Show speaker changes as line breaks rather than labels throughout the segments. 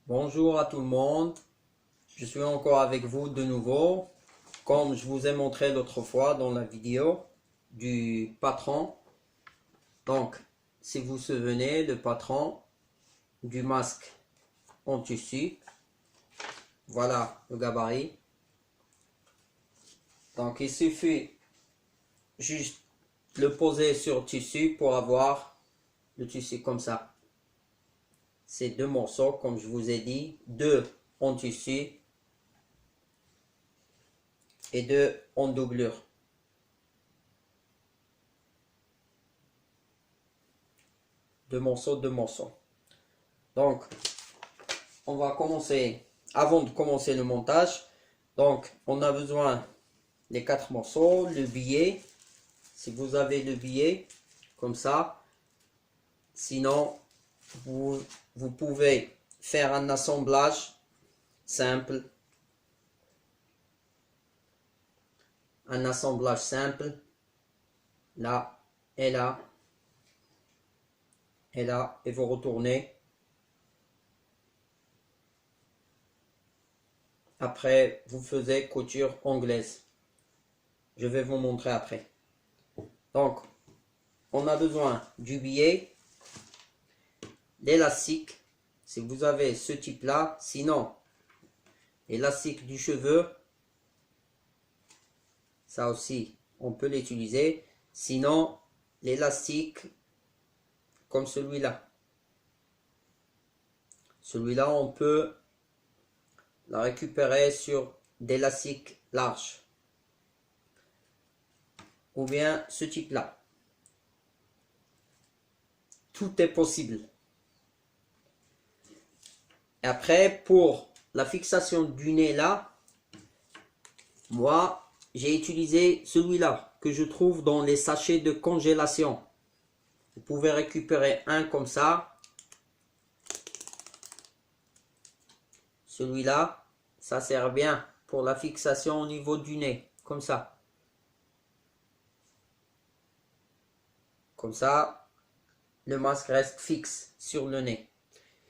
Bonjour à tout le monde, je suis encore avec vous de nouveau, comme je vous ai montré l'autre fois dans la vidéo du patron. Donc, si vous vous souvenez, le patron du masque en tissu, voilà le gabarit. Donc, il suffit juste de le poser sur le tissu pour avoir le tissu comme ça. C'est deux morceaux, comme je vous ai dit, deux en tissu et deux en doublure. Deux morceaux. Donc, on va commencer, avant de commencer le montage, donc on a besoin des 4 morceaux, le billet, si vous avez le billet, comme ça, sinon vous pouvez faire un assemblage simple, là et là, et là, et vous retournez. Après, vous faites couture anglaise. Je vais vous montrer après. Donc, on a besoin du billet, l'élastique, si vous avez ce type-là. Sinon, l'élastique du cheveu, ça aussi, on peut l'utiliser. Sinon, l'élastique comme celui-là. Celui-là, on peut la récupérer sur des élastiques larges. Ou bien ce type-là. Tout est possible. Et après, pour la fixation du nez là, moi, j'ai utilisé celui-là que je trouve dans les sachets de congélation. Vous pouvez récupérer un comme ça. Celui-là, ça sert bien pour la fixation au niveau du nez, comme ça. Comme ça, le masque reste fixe sur le nez.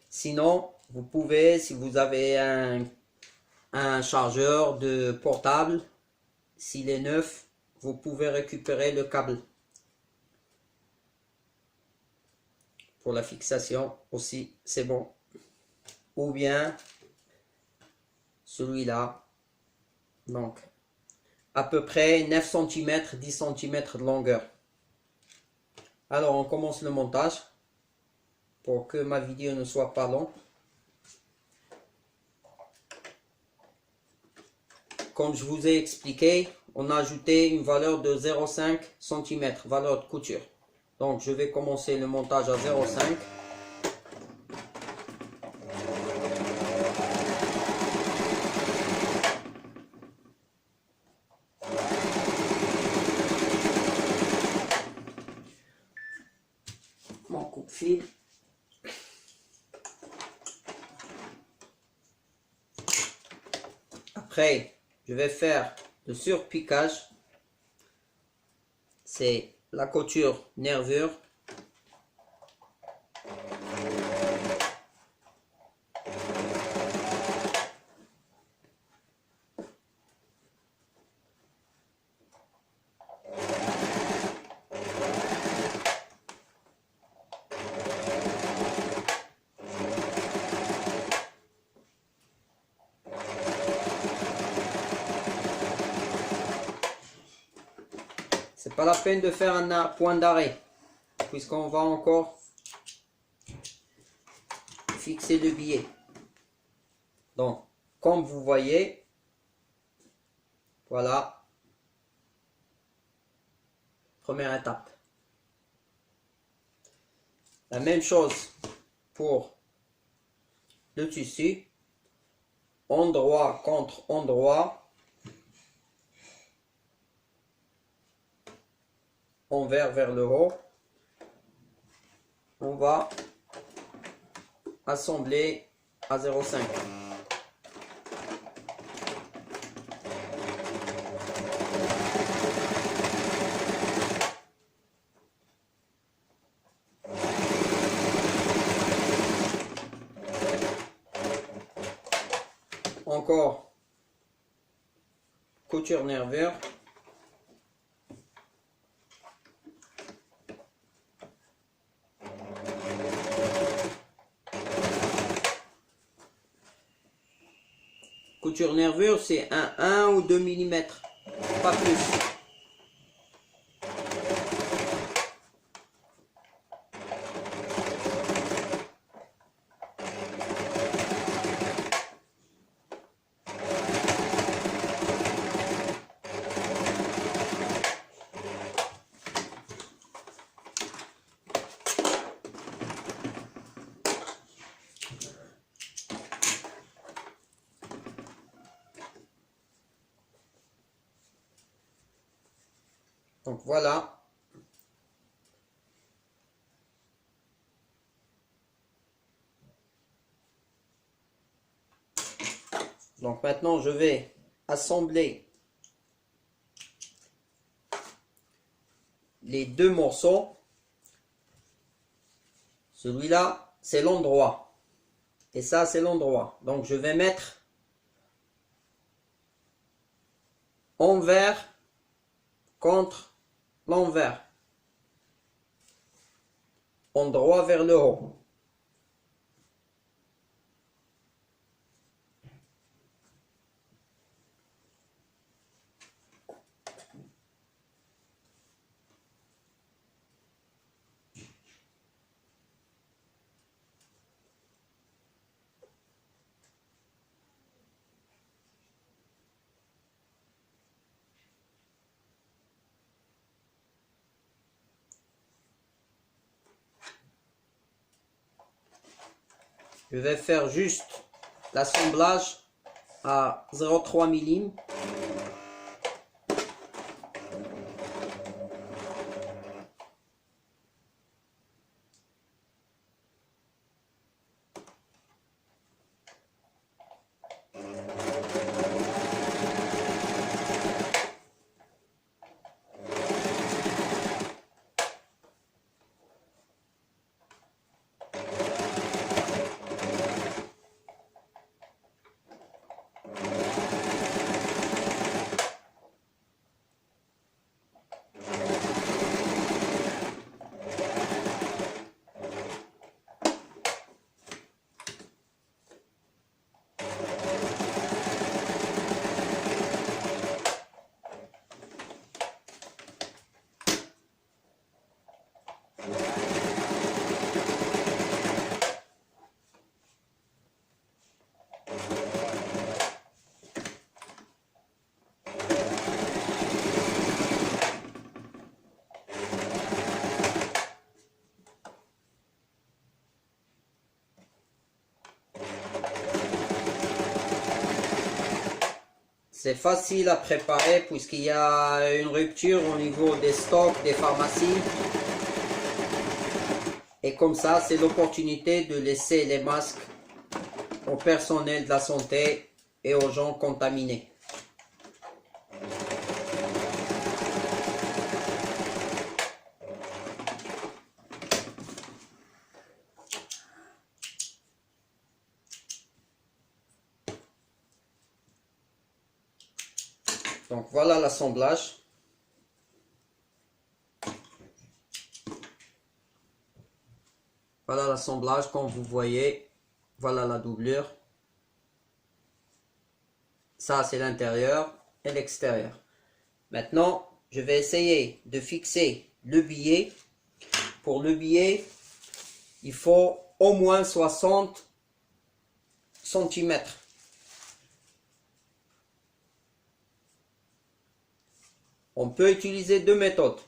Sinon, vous pouvez, si vous avez un chargeur de portable, s'il est neuf, vous pouvez récupérer le câble. Pour la fixation aussi, c'est bon. Ou bien celui-là. Donc, à peu près 9 cm, 10 cm de longueur. Alors, on commence le montage pour que ma vidéo ne soit pas longue. Comme je vous ai expliqué, on a ajouté une valeur de 0,5 cm, valeur de couture. Donc, je vais commencer le montage à 0,5. Mon coup de fil. Après, je vais faire le surpiquage. C'est la couture nervure. C'est pas la peine de faire un point d'arrêt, puisqu'on va encore fixer le billet. Donc, comme vous voyez, voilà, première étape. La même chose pour le tissu, endroit contre endroit, envers vers le haut, on va assembler à 0,5. encore couture nervure. Couture nervure, c'est un 1 ou 2 mm, pas plus. Donc voilà. Donc maintenant je vais assembler les deux morceaux. Celui-là c'est l'endroit et ça c'est l'endroit. Donc je vais mettre envers contre l'envers, endroit vers le haut. Je vais faire juste l'assemblage à 0,3 mm. C'est facile à préparer puisqu'il y a une rupture au niveau des stocks des pharmacies. Et comme ça, c'est l'opportunité de laisser les masques au personnel de la santé et aux gens contaminés. Donc voilà l'assemblage. Voilà l'assemblage, comme vous voyez. Voilà la doublure. Ça c'est l'intérieur et l'extérieur. Maintenant, je vais essayer de fixer le billet. Pour le billet, il faut au moins 60 cm. On peut utiliser deux méthodes.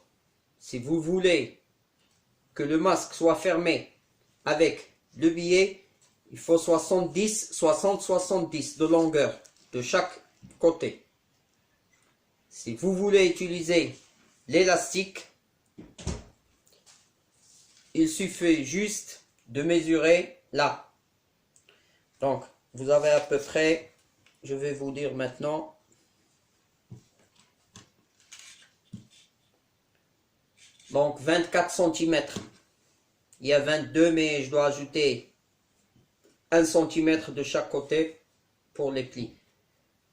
Si vous voulez que le masque soit fermé avec le billet, il faut 60-70 de longueur de chaque côté. Si vous voulez utiliser l'élastique, il suffit juste de mesurer là. Donc, vous avez à peu près, je vais vous dire maintenant, donc 24 cm. Il y a 22, mais je dois ajouter 1 cm de chaque côté pour les plis.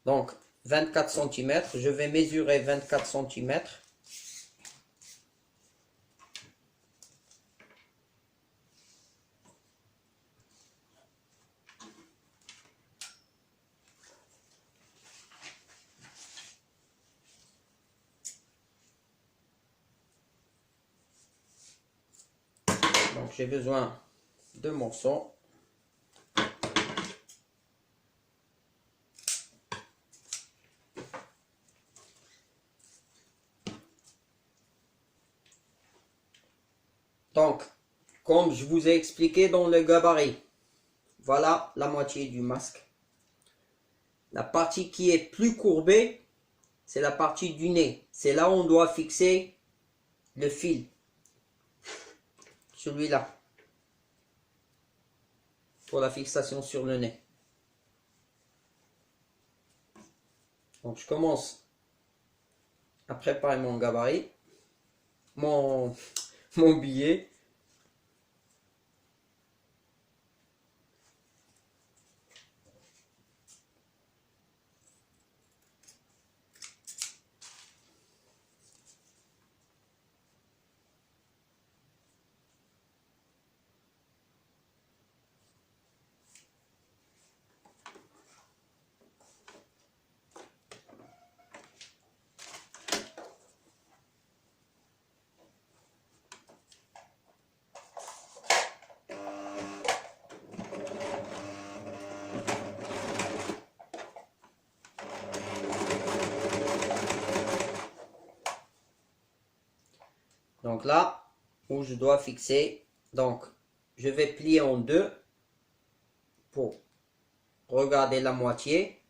Donc 24 cm, je vais mesurer 24 cm. Donc j'ai besoin de morceaux. Donc, comme je vous ai expliqué dans le gabarit, voilà la moitié du masque. La partie qui est plus courbée, c'est la partie du nez. C'est là où on doit fixer le fil. Celui-là. Pour la fixation sur le nez. Donc, je commence à préparer mon gabarit. Mon billet. Donc là, où je dois fixer, donc je vais plier en deux pour regarder la moitié.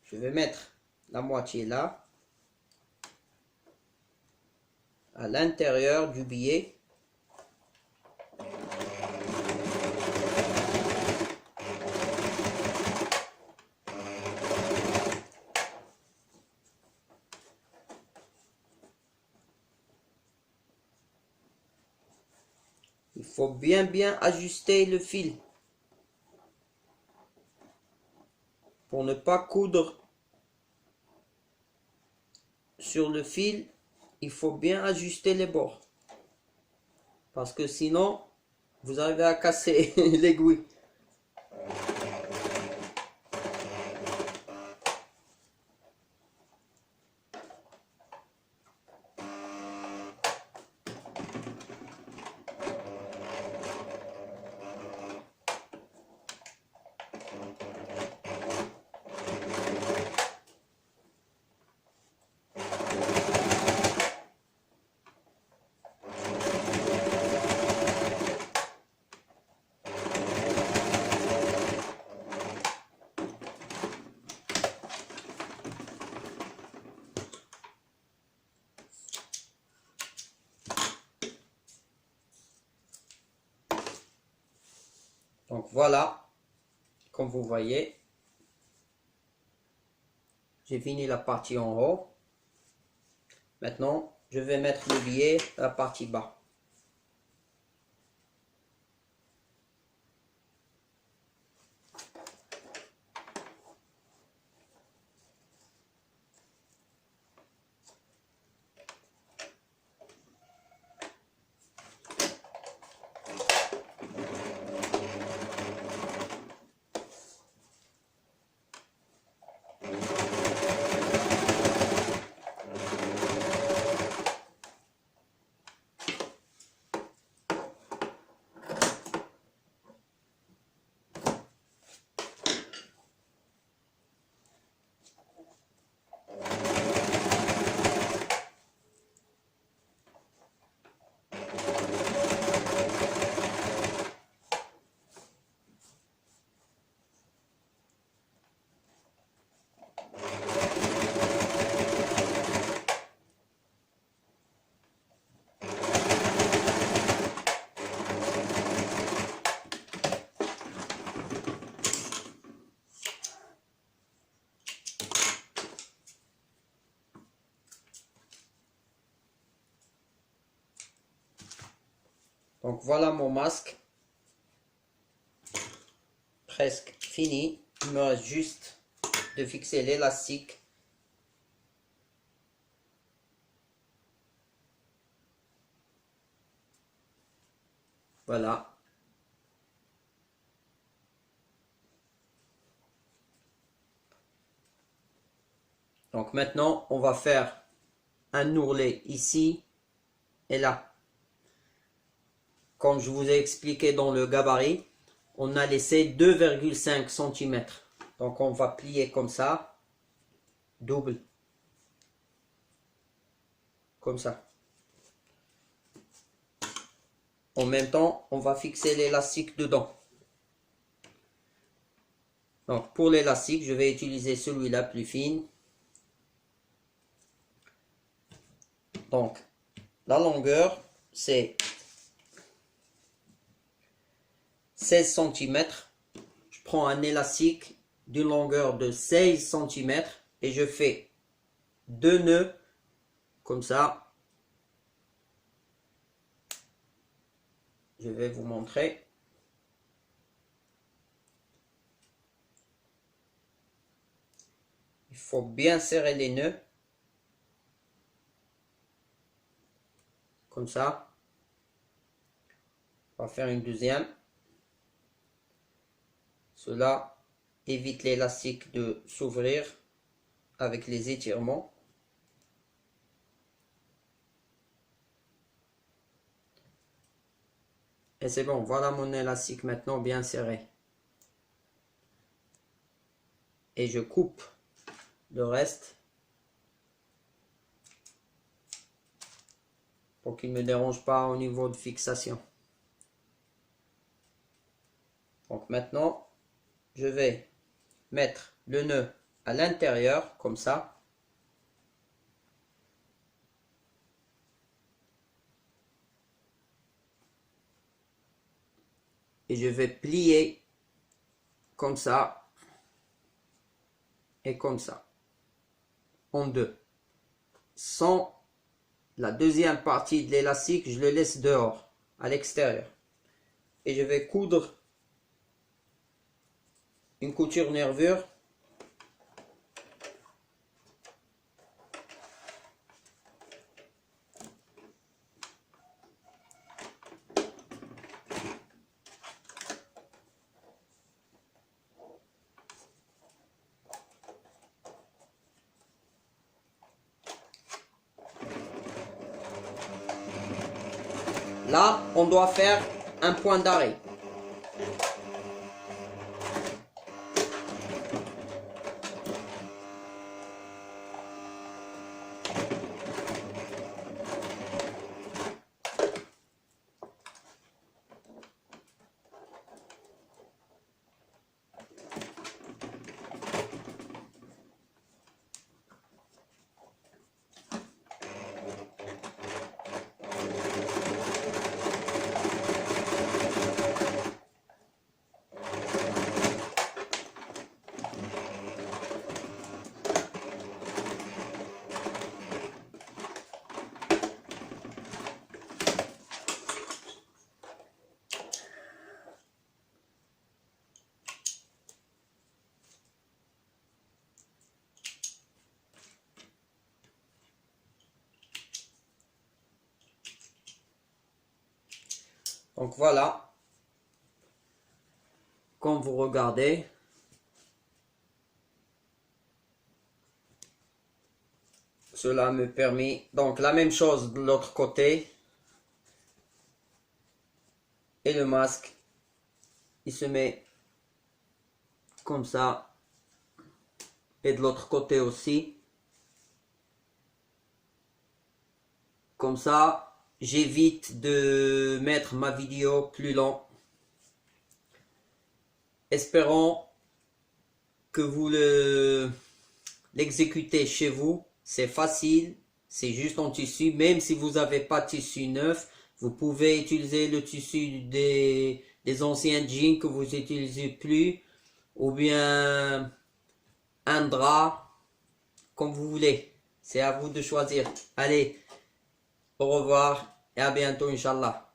Je vais mettre la moitié là, à l'intérieur du billet. Il faut bien ajuster le fil pour ne pas coudre sur le fil. Il faut bien ajuster les bords parce que sinon vous arrivez à casser l'aiguille. Donc voilà, comme vous voyez, j'ai fini la partie en haut. Maintenant, je vais mettre le billet à la partie bas. Donc voilà mon masque. Presque fini. Il me reste juste de fixer l'élastique. Voilà. Donc maintenant, on va faire un ourlet ici et là. Comme je vous ai expliqué dans le gabarit, on a laissé 2,5 cm. Donc on va plier comme ça, double, comme ça. En même temps, on va fixer l'élastique dedans. Donc pour l'élastique, je vais utiliser celui-là plus fine. Donc la longueur, c'est 16 cm. Je prends un élastique d'une longueur de 16 cm et je fais 2 nœuds comme ça. Je vais vous montrer. Il faut bien serrer les nœuds. Comme ça. On va faire une deuxième. Cela évite l'élastique de s'ouvrir avec les étirements. Et c'est bon, voilà mon élastique maintenant bien serré. Et je coupe le reste pour qu'il ne me dérange pas au niveau de fixation. Donc maintenant, je vais mettre le nœud à l'intérieur comme ça. Et je vais plier comme ça et comme ça en deux. Sans la deuxième partie de l'élastique, je le laisse dehors, à l'extérieur. Et je vais coudre une couture nervure. Là, on doit faire un point d'arrêt. Donc voilà, comme vous regardez, cela me permet, donc la même chose de l'autre côté, et le masque, il se met comme ça, et de l'autre côté aussi, comme ça. J'évite de mettre ma vidéo plus long. Espérons que vous l'exécutez chez vous. C'est facile, c'est juste en tissu. Même si vous n'avez pas de tissu neuf, vous pouvez utiliser le tissu des anciens jeans que vous n'utilisez plus. Ou bien un drap, comme vous voulez. C'est à vous de choisir. Allez. Au revoir et à bientôt, Inch'Allah.